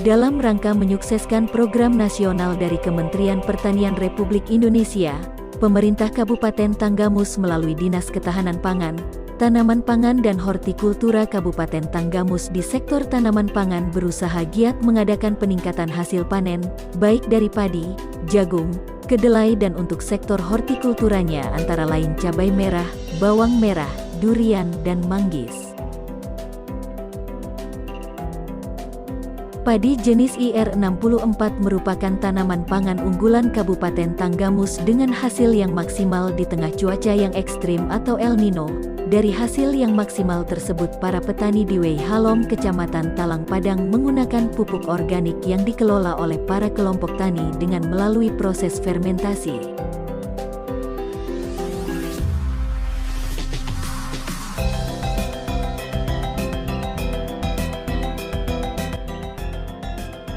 Dalam rangka menyukseskan program nasional dari Kementerian Pertanian Republik Indonesia, pemerintah Kabupaten Tanggamus melalui Dinas Ketahanan Pangan, Tanaman Pangan dan Hortikultura Kabupaten Tanggamus di sektor tanaman pangan berusaha giat mengadakan peningkatan hasil panen, baik dari padi, jagung, kedelai dan untuk sektor hortikulturanya antara lain cabai merah, bawang merah, durian dan manggis. Padi jenis IR64 merupakan tanaman pangan unggulan Kabupaten Tanggamus dengan hasil yang maksimal di tengah cuaca yang ekstrim atau El Nino. Dari hasil yang maksimal tersebut, para petani di Wei Halom, Kecamatan Talang Padang menggunakan pupuk organik yang dikelola oleh para kelompok tani dengan melalui proses fermentasi.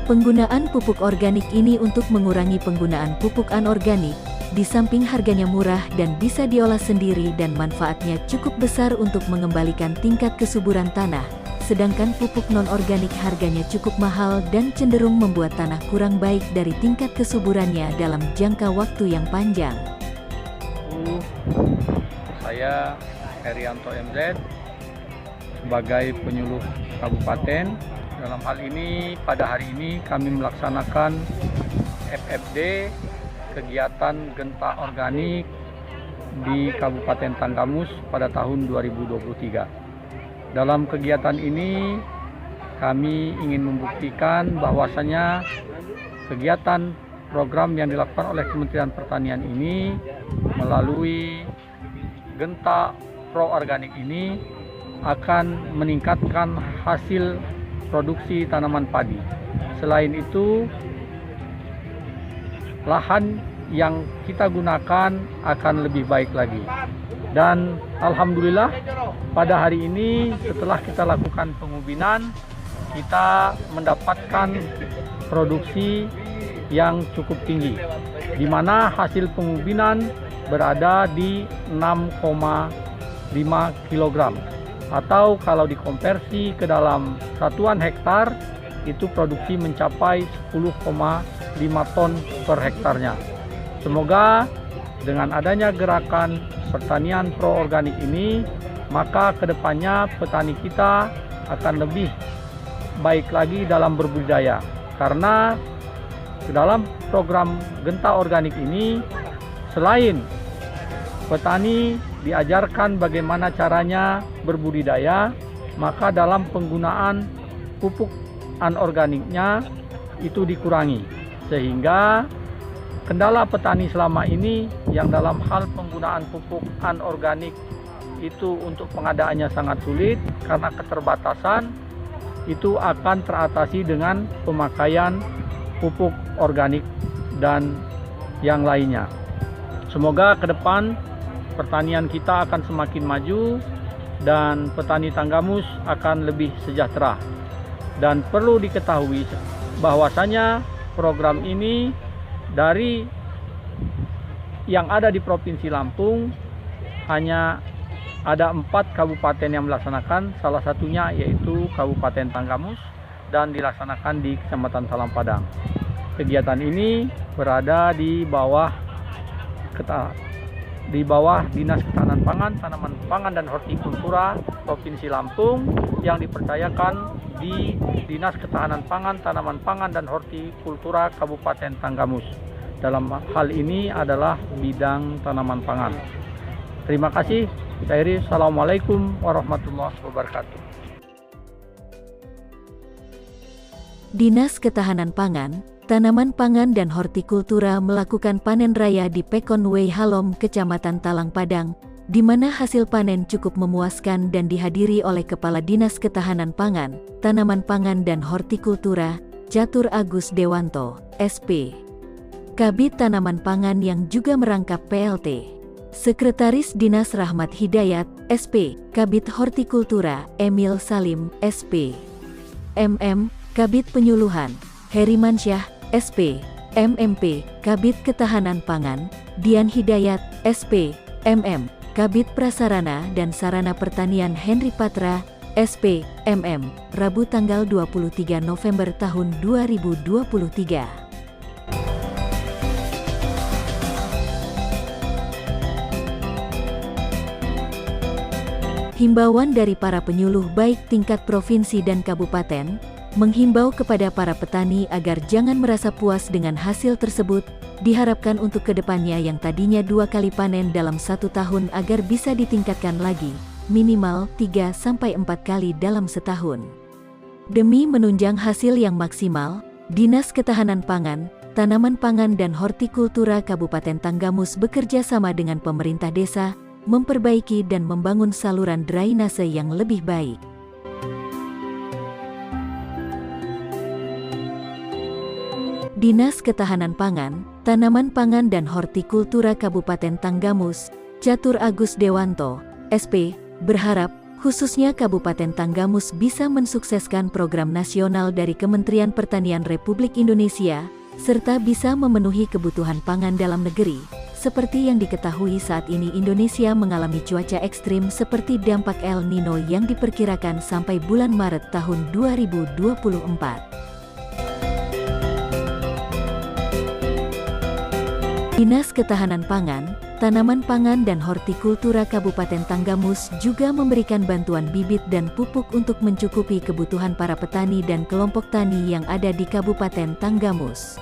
Penggunaan pupuk organik ini untuk mengurangi penggunaan pupuk anorganik, di samping harganya murah dan bisa diolah sendiri dan manfaatnya cukup besar untuk mengembalikan tingkat kesuburan tanah, sedangkan pupuk non-organik harganya cukup mahal dan cenderung membuat tanah kurang baik dari tingkat kesuburannya dalam jangka waktu yang panjang. Saya Herianto MZ sebagai penyuluh kabupaten. Dalam hal ini, pada hari ini kami melaksanakan FFD, kegiatan genta organik di Kabupaten Tanggamus pada tahun 2023. Dalam kegiatan ini, kami ingin membuktikan bahwasanya kegiatan program yang dilakukan oleh Kementerian Pertanian ini melalui genta pro organik ini akan meningkatkan hasil produksi tanaman padi. Selain itu, lahan yang kita gunakan akan lebih baik lagi. Dan alhamdulillah pada hari ini setelah kita lakukan pengubinan, kita mendapatkan produksi yang cukup tinggi, di mana hasil pengubinan berada di 6,5 kg. Atau kalau dikonversi ke dalam satuan hektar, itu produksi mencapai 10,5 ton per hektarnya. Semoga dengan adanya gerakan pertanian pro organik ini, maka kedepannya petani kita akan lebih baik lagi dalam berbudidaya. Karena dalam program genta organik ini, selain petani diajarkan bagaimana caranya berbudidaya, maka dalam penggunaan pupuk anorganiknya itu dikurangi, sehingga kendala petani selama ini yang dalam hal penggunaan pupuk anorganik itu untuk pengadaannya sangat sulit karena keterbatasan, itu akan teratasi dengan pemakaian pupuk organik dan yang lainnya. Semoga ke depan pertanian kita akan semakin maju dan petani Tanggamus akan lebih sejahtera. Dan perlu diketahui bahwasanya program ini dari yang ada di Provinsi Lampung hanya ada 4 kabupaten yang melaksanakan, salah satunya yaitu Kabupaten Tanggamus dan dilaksanakan di Kecamatan Talang Padang. Kegiatan ini berada di bawah Dinas Ketahanan Pangan, Tanaman Pangan dan Hortikultura Provinsi Lampung yang dipercayakan di Dinas Ketahanan Pangan, Tanaman Pangan dan Hortikultura Kabupaten Tanggamus. Dalam hal ini adalah bidang tanaman pangan. Terima kasih. Saya Heri. Assalamualaikum warahmatullahi wabarakatuh. Dinas Ketahanan Pangan, Tanaman Pangan dan Hortikultura melakukan panen raya di Pekon Wei Halom, Kecamatan Talang Padang, di mana hasil panen cukup memuaskan dan dihadiri oleh Kepala Dinas Ketahanan Pangan, Tanaman Pangan dan Hortikultura, Catur Agus Dewanto, SP. Kabid Tanaman Pangan yang juga merangkap PLT. Sekretaris Dinas Rahmat Hidayat, SP. Kabid Hortikultura, Emil Salim, SP. Kabid Penyuluhan, Heri Mansyah, SP. MMP, Kabid Ketahanan Pangan, Dian Hidayat, SP. Kabid Prasarana dan Sarana Pertanian Henry Patra, SP, MM, Rabu tanggal 23 November tahun 2023. Himbauan dari para penyuluh baik tingkat provinsi dan kabupaten, menghimbau kepada para petani agar jangan merasa puas dengan hasil tersebut, diharapkan untuk kedepannya yang tadinya 2 kali panen dalam 1 tahun agar bisa ditingkatkan lagi, minimal 3-4 kali dalam setahun. Demi menunjang hasil yang maksimal, Dinas Ketahanan Pangan, Tanaman Pangan dan Hortikultura Kabupaten Tanggamus bekerja sama dengan pemerintah desa, memperbaiki dan membangun saluran drainase yang lebih baik. Dinas Ketahanan Pangan, Tanaman Pangan dan Hortikultura Kabupaten Tanggamus, Catur Agus Dewanto, SP, berharap khususnya Kabupaten Tanggamus bisa mensukseskan program nasional dari Kementerian Pertanian Republik Indonesia, serta bisa memenuhi kebutuhan pangan dalam negeri. Seperti yang diketahui saat ini Indonesia mengalami cuaca ekstrim seperti dampak El Nino yang diperkirakan sampai bulan Maret tahun 2024. Dinas Ketahanan Pangan, Tanaman Pangan dan Hortikultura Kabupaten Tanggamus juga memberikan bantuan bibit dan pupuk untuk mencukupi kebutuhan para petani dan kelompok tani yang ada di Kabupaten Tanggamus.